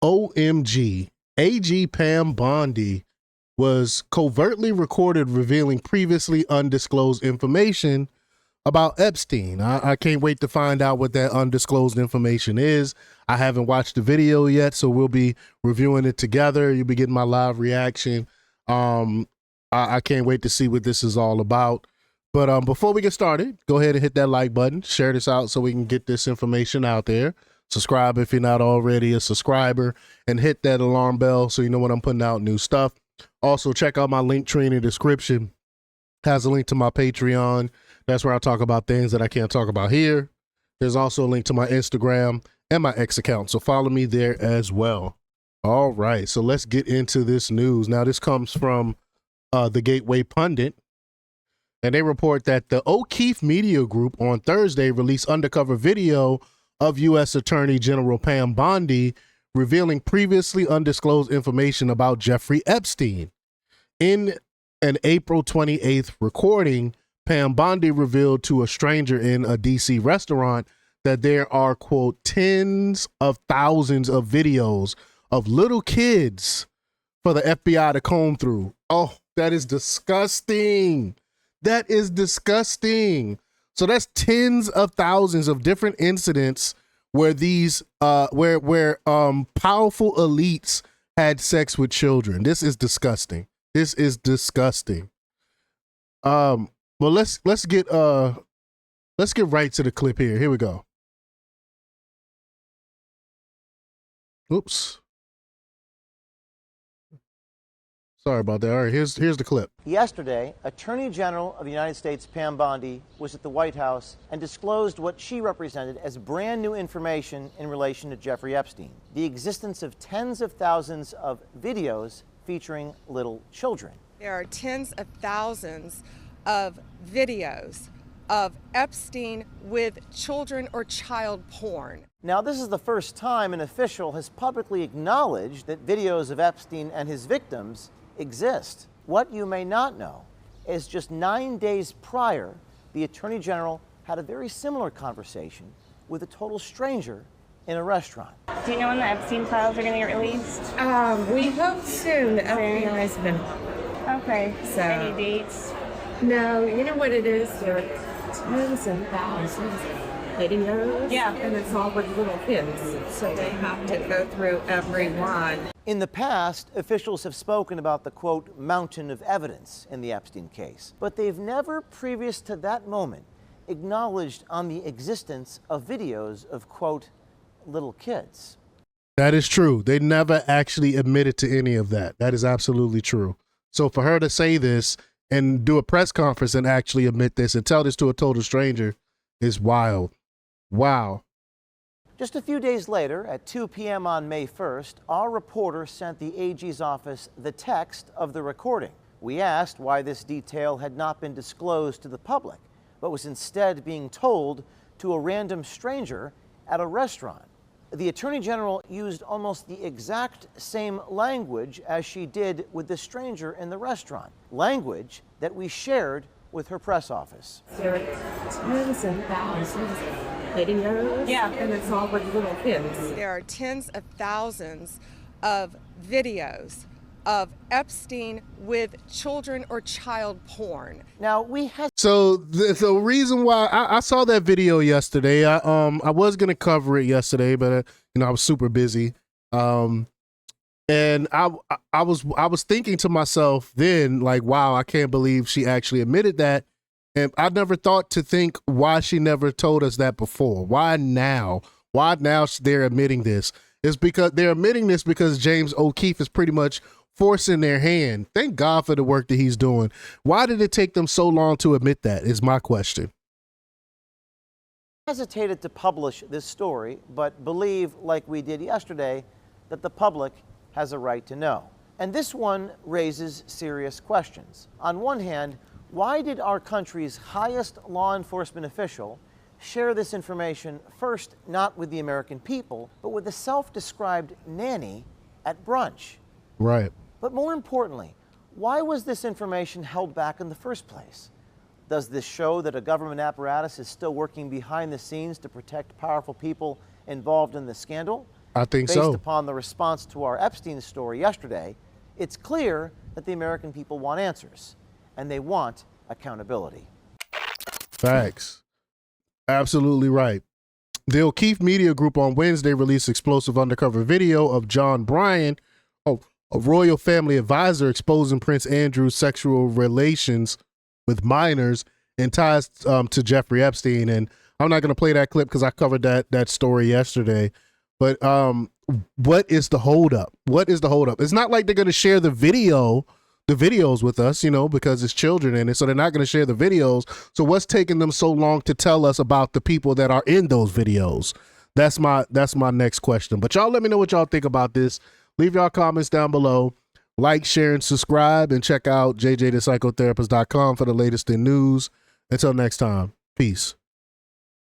OMG, AG Pam Bondi was covertly recorded revealing previously undisclosed information about Epstein. I can't wait to find out what that undisclosed information is. I haven't watched the video yet, so we'll be reviewing it together. You'll be getting my live reaction. I can't wait to see what this is all about. But before we get started, go ahead and hit that like button. Share this out so we can get this information out there. Subscribe if you're not already a subscriber, and hit that alarm bell so you know when I'm putting out new stuff. Also, check out my link tree in the description. Has a link to my Patreon. That's where I talk about things that I can't talk about here. There's also a link to my Instagram and my X account, so follow me there as well. All right, so let's get into this news. Now, this comes from the Gateway Pundit, and they report that the O'Keefe Media Group on Thursday released undercover video of U.S. Attorney General Pam Bondi revealing previously undisclosed information about Jeffrey Epstein. In an April 28th recording, Pam Bondi revealed to a stranger in a D.C. restaurant that there are, quote, tens of thousands of videos of little kids for the FBI to comb through. Oh, that is disgusting. That is disgusting. So that's tens of thousands of different incidents where these where powerful elites had sex with children. This is disgusting. This is disgusting. Well, let's get right to the clip here. Here we go. Oops. Sorry about that. All right, here's the clip. Yesterday, Attorney General of the United States Pam Bondi was at the White House and disclosed what she represented as brand new information in relation to Jeffrey Epstein. The existence of tens of thousands of videos featuring little children. There are tens of thousands of videos of Epstein with children or child porn. Now, this is the first time an official has publicly acknowledged that videos of Epstein and his victims exist. What you may not know is just 9 days prior, the Attorney General had a very similar conversation with a total stranger in a restaurant. Do you know when the Epstein files are going to get released? We hope soon. The FBI's been... Okay. So, any dates? No, you know what it is? There are tens and thousands of videos. Yeah. And it's all with little kids, so they have to go through every one. In the past, officials have spoken about the, quote, mountain of evidence in the Epstein case, but they've never, previous to that moment, acknowledged on the existence of videos of, quote, little kids. That is true. They never actually admitted to any of that. That is absolutely true. So for her to say this and do a press conference and actually admit this and tell this to a total stranger is wild. Wow. Just a few days later, at 2 p.m. on May 1st, our reporter sent the AG's office the text of the recording. We asked why this detail had not been disclosed to the public, but was instead being told to a random stranger at a restaurant. The Attorney General used almost the exact same language as she did with the stranger in the restaurant, language that we shared with her press office. There are tens and thousands of videos. Yeah. And it's all with little kids. There are tens of thousands of videos of Epstein with children or child porn. Now, we had... So the reason why I saw that video yesterday, I was going to cover it yesterday, but I was super busy. And I was thinking to myself then, like, wow, I can't believe she actually admitted that. And I never thought to think why she never told us that before. Why now? Why now they're admitting this? It's because they're admitting this because James O'Keefe is pretty much forcing their hand. Thank God for the work that he's doing. Why did it take them so long to admit that is my question. hesitated to publish this story, but believe, like we did yesterday, that the public has a right to know. And this one raises serious questions. On one hand, why did our country's highest law enforcement official share this information first not with the American people, but with a self-described nanny at brunch? Right. But more importantly, why was this information held back in the first place? Does this show that a government apparatus is still working behind the scenes to protect powerful people involved in the scandal? I think Based so. upon the response to our Epstein story yesterday, it's clear that the American people want answers, and they want accountability. Facts. Absolutely right. The O'Keefe Media Group on Wednesday released explosive undercover video of John Bryan, a royal family advisor, exposing Prince Andrew's sexual relations with minors and ties to Jeffrey Epstein. And I'm not going to play that clip because I covered that story yesterday. But what is the holdup? What is the holdup? It's not like they're going to share the videos with us, because it's children in it. So they're not going to share the videos. So what's taking them so long to tell us about the people that are in those videos? That's my next question. But y'all let me know what y'all think about this. Leave y'all comments down below. Like, share, and subscribe, and check out jjthepsychotherapist.com for the latest in news. Until next time, peace.